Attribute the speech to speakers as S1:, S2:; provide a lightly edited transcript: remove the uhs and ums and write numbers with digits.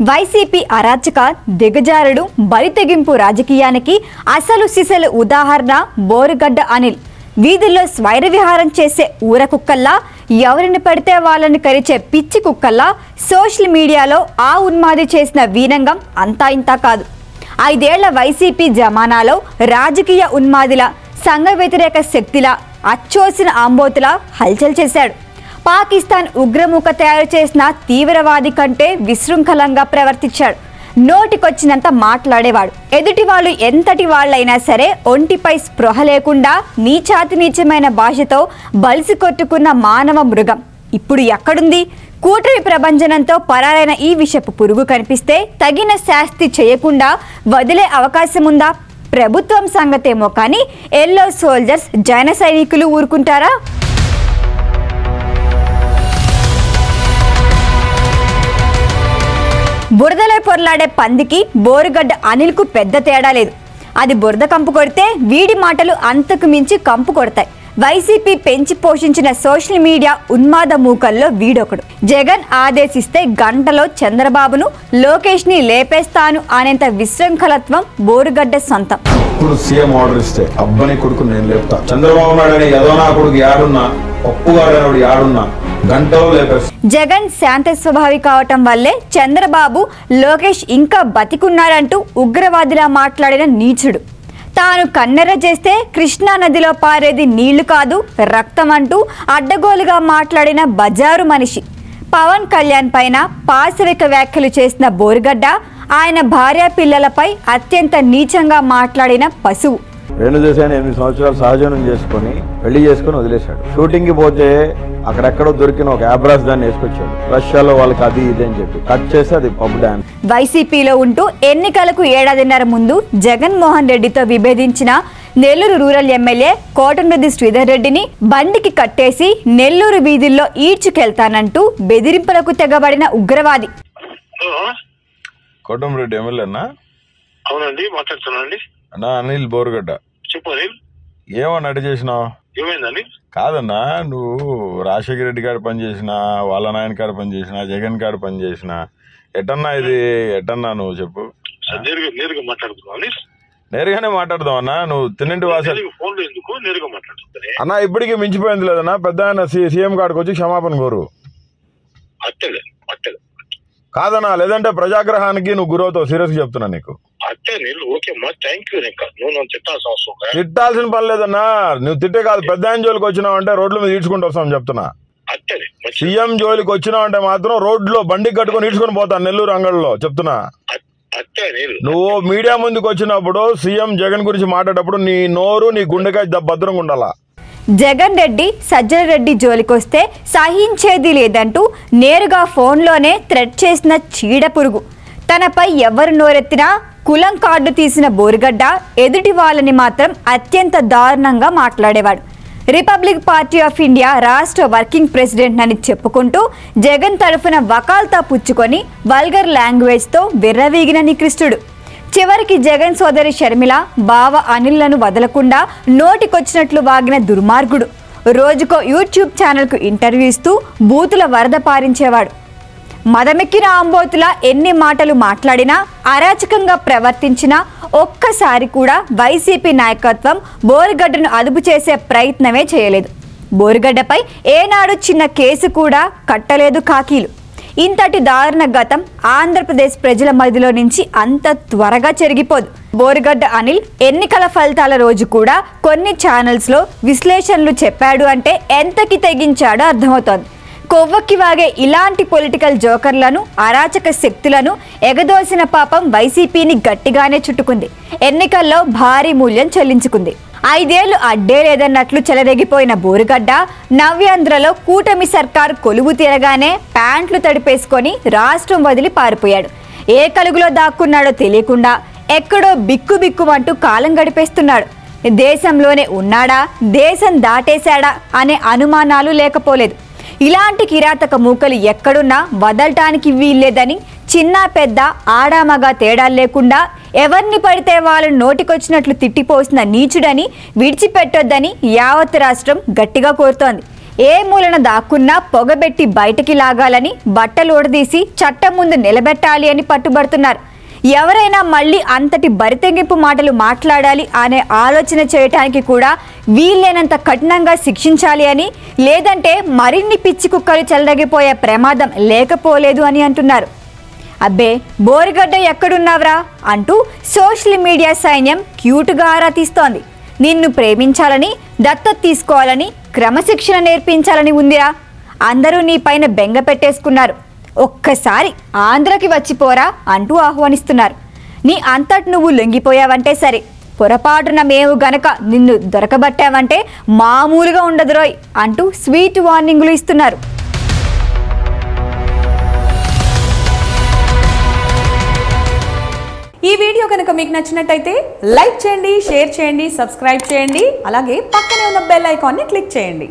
S1: YCP అరాచక దిగజారుడు బరితెగింపు రాజకీయానికి అసలు సిసలు ఉదాహరణ బోరుగడ్డ అనిల్. వీధుల్లో స్వైర విహారం చేసే ఊర కుక్కల్లా, ఎవరిని పడితే వాళ్ళని కరిచే పిచ్చి కుక్కల్లా సోషల్ మీడియాలో ఆ ఉన్మాది చేసిన వీరంగం అంతా ఇంతా కాదు. 5 ఏళ్ల వైసీపీ జమానాలో రాజకీయ ఉన్మాదిలా, సంఘ వ్యతిరేక శక్తిలా, అచ్చోసిన ఆంబోతులా హల్చల్ చేశాడు. పాకిస్తాన్ ఉగ్రముఖ తయారు చేసిన తీవ్రవాది కంటే విశృంఖలంగా ప్రవర్తించాడు. నోటికొచ్చినంత మాట్లాడేవాడు. ఎదుటి వాళ్ళు ఎంతటి వాళ్ళైనా సరే ఒంటిపై స్పృహ లేకుండా నీచాతి నీచమైన భాషతో బలిసి కొట్టుకున్న మానవ మృగం ఇప్పుడు ఎక్కడుంది? కూటమి ప్రభంజనంతో పరారైన ఈ విషపు పురుగు కనిపిస్తే తగిన శాస్తి చేయకుండా వదిలే అవకాశం ఉందా? ప్రభుత్వం సంగతేమో కానీ ఎల్లో సోల్జర్స్ జన సైనికులు ఊరుకుంటారా? బురదలో పొరలాడే పందికి బోరుగడ్డ అనిల్కు పెద్ద తేడా లేదు. అది బురద కంపు కొడితే వీడి మాటలు అంతకు మించి కంపు కొడతాయి. వైసీపీ పెంచి పోషించిన సోషల్ మీడియా ఉన్మాద మూకల్లో వీడొకడు. జగన్ ఆదేశిస్తే గంటలో చంద్రబాబును, లోకేష్ ని లేపేస్తాను అనేంత విశృంఖలత్వం బోరుగడ్డ సొంతం.
S2: ఇప్పుడు సీఎం ఆర్డర్ ఇస్తే అబ్బని కొడుకు నేను లేపుతా, చంద్రబాబు నాయుడు ఏదో నా కొడుకు యాడున్నా, పప్పుగాడు యాడున్నా గంటలో లేపేస్తా.
S1: జగన్ శాంత స్వభావి కావటం వల్లే చంద్రబాబు, లోకేష్ ఇంకా బతికున్నారంటూ ఉగ్రవాదిలా మాట్లాడిన నీచుడు. తాను కన్నెర చేస్తే కృష్ణా నదిలో పారేది నీళ్లు కాదు రక్తం అంటూ అడ్డగోలుగా మాట్లాడిన బజారు మనిషి. పవన్ కళ్యాణ్ పైన పాశవిక వ్యాఖ్యలు చేసిన బోరుగడ్డ, ఆయన భార్య పిల్లలపై అత్యంత నీచంగా మాట్లాడిన పశువు.
S2: 8 సంవత్సరాలు సహజనం చేసుకుని పెళ్లి చేసుకుని వదిలేశాడు. షూటింగ్ కి పోతే అక్కడెక్కడో దొరికిన ఒక యాబ్రాస్ దాన్ని వేసుకొచ్చాడు. రష్యాలో వాళ్ళకి అది ఇది అని చెప్పి కట్ చేసి అది పబ్ డాన్స్.
S1: వైసీపీలో ఉంటూ ఎన్నికలకు 1.5 ఏళ్ల ముందు జగన్మోహన్ రెడ్డితో విభేదించిన నెల్లూరు రూరల్ ఎమ్మెల్యే కోటమిరెడ్డి శ్రీధర్ రెడ్డిని బండికి కట్టేసి నెల్లూరు వీధుల్లో ఈడ్చుకెళ్తానంటూ బెదిరింపులకు తెగబడిన ఉగ్రవాది.
S2: కోటమిరెడ్డి ఎమ్మెల్యేనా?
S3: అవునండి, మాట్లాడుతున్నానండి.
S2: అన్నా అనిల్ బోరుగడ్డ.
S3: చెప్పు అనిల్.
S2: ఏమన్నా అడ్డు చేసినావు?
S3: ఏమైందని?
S2: కాదన్నా, నువ్వు రాజశేఖర రెడ్డి గారు పనిచేసినా, వాళ్ళ నాయన కాడ పనిచేసినా, జగన్ గారు పనిచేసినా, ఎటన్నా ఇది ఎటన్నా నువ్వు చెప్పు.
S3: నేరుగా మాట్లాడుతున్నావు?
S2: నేరుగానే మాట్లాడదాం అన్నా. నువ్వు తిన్నింటి వాస
S3: ఫోన్లో ఎందుకు నేరుగా మాట్లాడుతున్నా
S2: అన్నా? ఇప్పటికీ మించిపోయింది లేదన్నా. పెద్ద ఆయన సీఎం కాడికి వచ్చి క్షమాపణ కోరు.
S3: అట్టలే అట్టలే
S2: కాదన్నా, లేదంటే ప్రజాగ్రహానికి నువ్వు గురవుతావు. సీరియస్ గా చెప్తున్నా నీకు. తిట్టాల్సిన పని లేదన్నా. నువ్వు తిట్టే కాదు, పెద్ద ఆయన జోలికి వచ్చినావు అంటే రోడ్ల మీద ఈడ్చుకుంటూ వస్తాం చెప్తున్నా. సీఎం జోలికి వచ్చినావు అంటే మాత్రం రోడ్లో బండికి కట్టుకుని ఈడ్చుకుని పోతాను నెల్లూరు అంగళ్ళలో చెప్తున్నా. నువ్వు మీడియా ముందుకు వచ్చినప్పుడు సీఎం జగన్ గురించి మాట్లాడేటప్పుడు నీ నోరు, నీ గుండెకాయ భద్రంగా ఉండాలా.
S1: జగన్ రెడ్డి, సజ్జల రెడ్డి జోలికొస్తే సహించేది లేదంటూ నేరుగా ఫోన్లోనే థ్రెట్ చేసిన చీడ పురుగు. తనపై ఎవరు నోరెత్తినా కులం కార్డు తీసిన బోరుగడ్డ ఎదుటి వాళ్ళని మాత్రం అత్యంత దారుణంగా మాట్లాడేవాడు. రిపబ్లిక్ పార్టీ ఆఫ్ ఇండియా రాష్ట్ర వర్కింగ్ ప్రెసిడెంట్ అని చెప్పుకుంటూ జగన్ తరఫున వకాల్తా పుచ్చుకొని వల్గర్ లాంగ్వేజ్తో విర్రవీగిన నికృష్టుడు. చివరికి జగన్ సోదరి షర్మిల, బావ అనిల్లను వదలకుండా నోటికొచ్చినట్లు వాగిన దుర్మార్గుడు. రోజుకో యూట్యూబ్ ఛానల్కు ఇంటర్వ్యూ ఇస్తూ బూతుల వరద పారించేవాడు. మదమెక్కిన ఆంబోతులా ఎన్ని మాటలు మాట్లాడినా, అరాచకంగా ప్రవర్తించినా ఒక్కసారి కూడా వైసీపీ నాయకత్వం బోరుగడ్డను అదుపు చేసే ప్రయత్నమే చేయలేదు. బోరుగడ్డపై ఏనాడు చిన్న కేసు కూడా కట్టలేదు కాకీలు. ఇంతటి దారుణ గతం ఆంధ్రప్రదేశ్ ప్రజల మధ్యలో నుంచి అంత త్వరగా చెరిగిపోదు. బోరుగడ్డ అనిల్ ఎన్నికల ఫలితాల రోజు కూడా కొన్ని ఛానల్స్లో విశ్లేషణలు చెప్పాడు అంటే ఎంతకి తెగించాడో అర్థమవుతోంది. కొవ్వొక్కి వాగే ఇలాంటి పొలిటికల్ జోకర్లను, అరాచక శక్తులను ఎగదోసిన పాపం వైసీపీని గట్టిగానే చుట్టుకుంది. ఎన్నికల్లో భారీ మూల్యం చెల్లించుకుంది. 5 ఏళ్లు అడ్డే లేదన్నట్లు చెలరేగిపోయిన బోరుగడ్డ నవ్యాంధ్రలో కూటమి సర్కారు కొలువు తీరగానే ప్యాంట్లు తడిపేసుకొని రాష్ట్రం వదిలి పారిపోయాడు. ఏ కలుగులో దాక్కున్నాడో తెలియకుండా ఎక్కడో బిక్కుబిక్కుమంటూ కాలం గడిపేస్తున్నాడు. దేశంలోనే ఉన్నాడా, దేశం దాటేశాడా అనే అనుమానాలు లేకపోలేదు. ఇలాంటి కిరాతక మూకలు ఎక్కడున్నా వదలటానికి వీల్లేదని, చిన్న పెద్ద ఆడామగా తేడా లేకుండా ఎవరిని పడితే వాళ్ళని నోటికొచ్చినట్లు తిట్టిపోసిన నీచుడని, విడిచిపెట్టొద్దని యావత్ రాష్ట్రం గట్టిగా కోరుతోంది. ఏ మూలన దాక్కున్నా పొగబెట్టి బయటికి లాగాలని, బట్టలు ఊడదీసి చట్టం ముందు నిలబెట్టాలి అని పట్టుబడుతున్నారు. ఎవరైనా మళ్ళీ అంతటి బరితెంగింపు మాటలు మాట్లాడాలి అనే ఆలోచన చేయటానికి కూడా వీల్లేనంత కఠినంగా శిక్షించాలి అని, లేదంటే మరిన్ని పిచ్చి కుక్కలు చెలదగిపోయే ప్రమాదం లేకపోలేదు అని అంటున్నారు. అబ్బే బోరిగడ్డ ఎక్కడున్నావ్రా అంటూ సోషల్ మీడియా సైన్యం క్యూట్గా ఆరా తీస్తోంది. నిన్ను ప్రేమించాలని, దత్తత తీసుకోవాలని, క్రమశిక్షణ నేర్పించాలని ఉందిరా. అందరూ నీ పైన బెంగ పెట్టేసుకున్నారు. ఒక్కసారి ఆంధ్రకి వచ్చిపోరా అంటూ ఆహ్వానిస్తున్నారు. నీ అంతటి నువ్వు లొంగిపోయావంటే సరే, పొరపాటున మేము గనక నిన్ను దొరకబట్టావంటే మామూలుగా ఉండదురోయ్ అంటూ స్వీట్ వార్నింగులు ఇస్తున్నారు.
S4: ఈ వీడియో కనుక మీకు నచ్చినట్టయితే లైక్ చేయండి, షేర్ చేయండి, సబ్స్క్రైబ్ చేయండి. అలాగే పక్కనే ఉన్న బెల్ ఐకాన్ని క్లిక్ చేయండి.